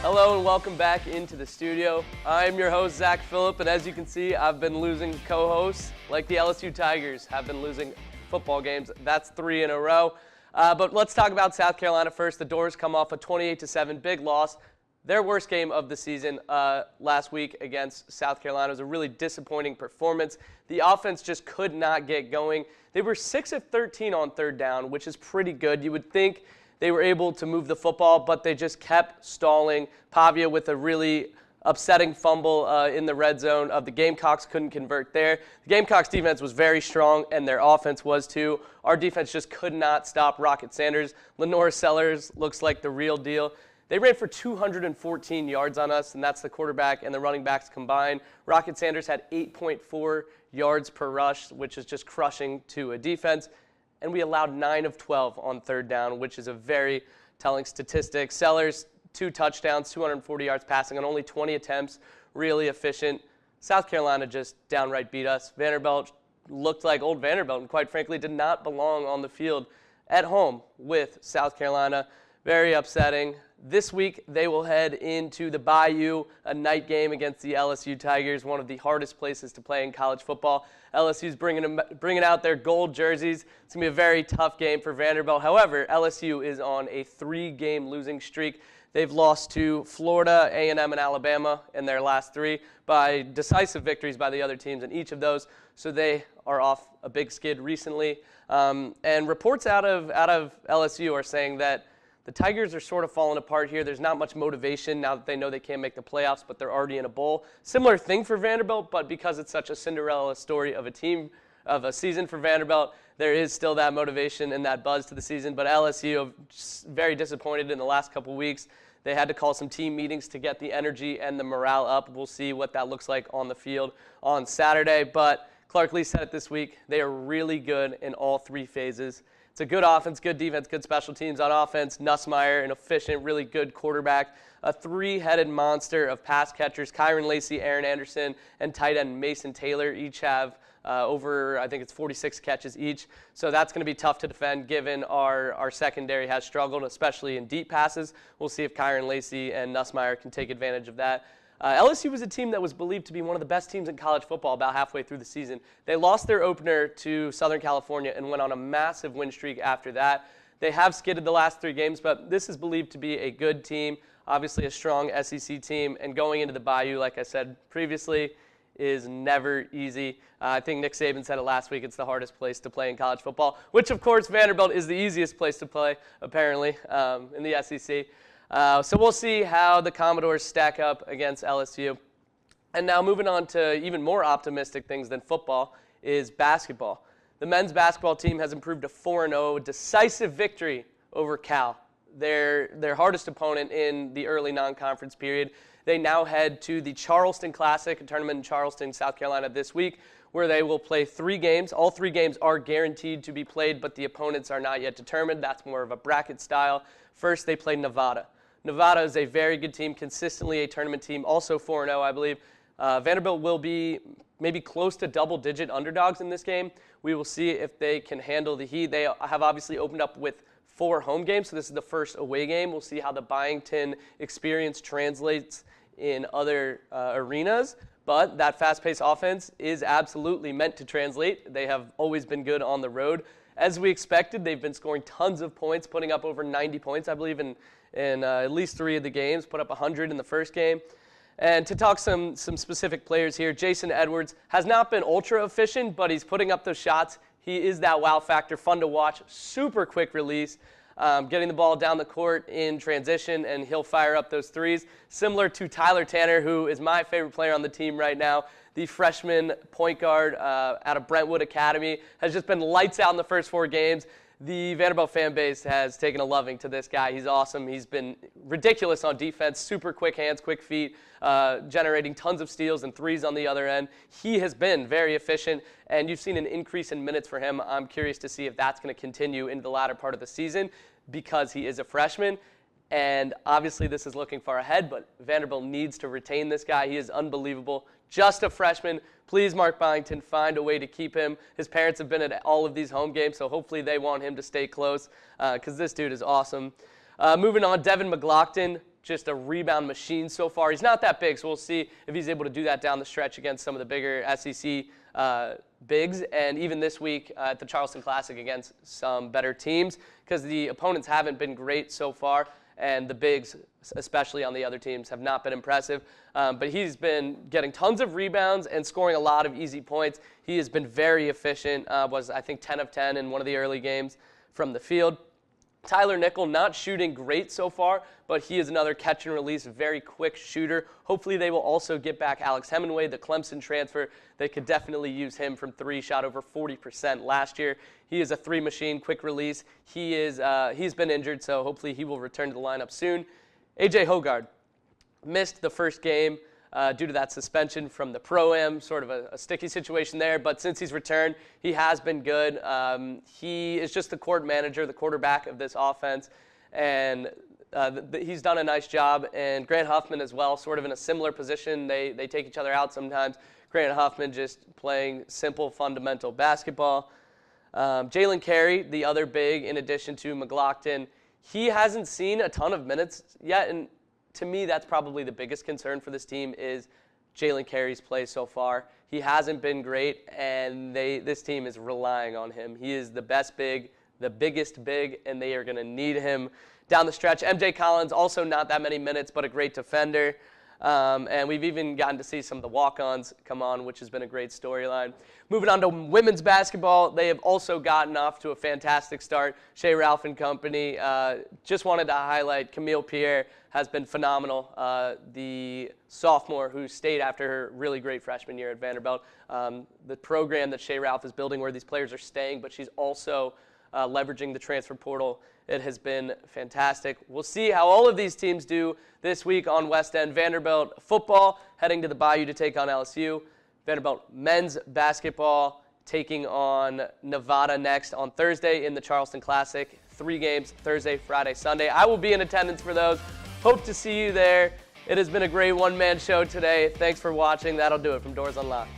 Hello and welcome back into the studio. I'm your host, Zach Phillip, and as you can see, I've been losing co-hosts like the LSU Tigers have been losing football games. That's 3 in a row. But let's talk about South Carolina first. The Dores come off a 28-7 big loss. Their worst game of the season last week against South Carolina. It was a really disappointing performance. The offense just could not get going. They were 6 of 13 on third down, which is pretty good. You would think they were able to move the football, but they just kept stalling. Pavia with a really upsetting fumble in the red zone. The Gamecocks couldn't convert there. The Gamecocks defense was very strong, and their offense was too. Our defense just could not stop Rocket Sanders. Lenore Sellers looks like the real deal. They ran for 214 yards on us, and that's the quarterback and the running backs combined. Rocket Sanders had 8.4 yards per rush, which is just crushing to a defense. And we allowed 9 of 12 on third down, which is a very telling statistic. Sellers, 2 touchdowns, 240 yards passing on only 20 attempts, really efficient. South Carolina just downright beat us. Vanderbilt looked like old Vanderbilt and quite frankly did not belong on the field at home with South Carolina. Very upsetting. This week, they will head into the Bayou, a night game against the LSU Tigers, one of the hardest places to play in college football. LSU's bringing out their gold jerseys. It's going to be a very tough game for Vanderbilt. However, LSU is on a 3-game losing streak. They've lost to Florida, A&M, and Alabama in their last 3 by decisive victories by the other teams in each of those. So they are off a big skid recently. And reports out of LSU are saying that the Tigers are sort of falling apart here. There's not much motivation now that they know they can't make the playoffs, but they're already in a bowl. Similar thing for Vanderbilt, but because it's such a Cinderella story of a season for Vanderbilt, there is still that motivation and that buzz to the season. But LSU, very disappointed in the last couple weeks. They had to call some team meetings to get the energy and the morale up. We'll see what that looks like on the field on Saturday. But Clark Lee said it this week. They are really good in all 3 phases. It's a good offense, good defense, good special teams on offense. Nussmeier, an efficient, really good quarterback. A 3-headed monster of pass catchers. Kyron Lacey, Aaron Anderson, and tight end Mason Taylor each have over, I think it's 46 catches each. So that's going to be tough to defend given our secondary has struggled, especially in deep passes. We'll see if Kyron Lacey and Nussmeier can take advantage of that. LSU was a team that was believed to be one of the best teams in college football about halfway through the season. They lost their opener to Southern California and went on a massive win streak after that. They have skidded the last 3 games, but this is believed to be a good team, obviously a strong SEC team, and going into the Bayou, like I said previously, is never easy. I think Nick Saban said it last week, it's the hardest place to play in college football, which of course Vanderbilt is the easiest place to play, apparently, in the SEC. So we'll see how the Commodores stack up against LSU. And now moving on to even more optimistic things than football is basketball. The men's basketball team has improved to 4-0, decisive victory over Cal, their hardest opponent in the early non-conference period. They now head to the Charleston Classic, a tournament in Charleston, South Carolina this week, where they will play 3 games. All 3 games are guaranteed to be played, but the opponents are not yet determined. That's more of a bracket style. First, they play Nevada. Nevada is a very good team, consistently a tournament team, also 4-0, I believe. Vanderbilt will be maybe close to double-digit underdogs in this game. We will see if they can handle the heat. They have obviously opened up with 4 home games, so this is the first away game. We'll see how the Byington experience translates in other arenas. But that fast-paced offense is absolutely meant to translate. They have always been good on the road. As we expected, they've been scoring tons of points, putting up over 90 points, I believe, in at least 3 of the games, put up 100 in the first game. And to talk some specific players here, Jason Edwards has not been ultra efficient, but he's putting up those shots. He is that wow factor, fun to watch, super quick release, getting the ball down the court in transition, and he'll fire up those threes. Similar to Tyler Tanner, who is my favorite player on the team right now, the freshman point guard out of Brentwood Academy, has just been lights out in the first 4 games. The Vanderbilt fan base has taken a loving to this guy. He's awesome. He's been ridiculous on defense, super quick hands, quick feet, generating tons of steals and threes on the other end. He has been very efficient, and you've seen an increase in minutes for him. I'm curious to see if that's going to continue into the latter part of the season because he is a freshman. And obviously this is looking far ahead, but Vanderbilt needs to retain this guy. He is unbelievable. Just a freshman. Please, Mark Byington, find a way to keep him. His parents have been at all of these home games, so hopefully they want him to stay close because this dude is awesome. Moving on, Devin McLaughlin, just a rebound machine so far. He's not that big, so we'll see if he's able to do that down the stretch against some of the bigger SEC bigs, and even this week at the Charleston Classic against some better teams, because the opponents haven't been great so far, and the bigs, especially on the other teams, have not been impressive. But he's been getting tons of rebounds and scoring a lot of easy points. He has been very efficient, was I think 10 of 10 in one of the early games from the field. Tyler Nickel not shooting great so far, but he is another catch and release, very quick shooter. Hopefully they will also get back Alex Hemingway, the Clemson transfer. They could definitely use him from three, shot over 40% last year. He is a three machine, quick release. He's been injured, so hopefully he will return to the lineup soon. AJ Hogard missed the first game due to that suspension from the Pro-Am, sort of a sticky situation there. But since he's returned, he has been good. He is just the court manager, the quarterback of this offense, and he's done a nice job. And Grant Huffman as well, sort of in a similar position. They take each other out sometimes. Grant Huffman just playing simple, fundamental basketball. Jalen Carey, the other big, in addition to McLaughlin, he hasn't seen a ton of minutes yet, and to me, that's probably the biggest concern for this team is Jalen Carey's play so far. He hasn't been great, and this team is relying on him. He is the best big, the biggest big, and they are going to need him down the stretch. MJ Collins, also not that many minutes, but a great defender. And we've even gotten to see some of the walk-ons come on, which has been a great storyline. Moving on to women's basketball, they have also gotten off to a fantastic start. Shea Ralph and company. Just wanted to highlight Camille Pierre has been phenomenal. The sophomore who stayed after her really great freshman year at Vanderbilt. The program that Shea Ralph is building where these players are staying, but she's also leveraging the transfer portal. It has been fantastic. We'll see how all of these teams do this week on West End. Vanderbilt football heading to the Bayou to take on LSU. Vanderbilt men's basketball taking on Nevada next on Thursday in the Charleston Classic. 3 games, Thursday, Friday, Sunday. I will be in attendance for those. Hope to see you there. It has been a great one-man show today. Thanks for watching. That'll do it from Dores Unlocked.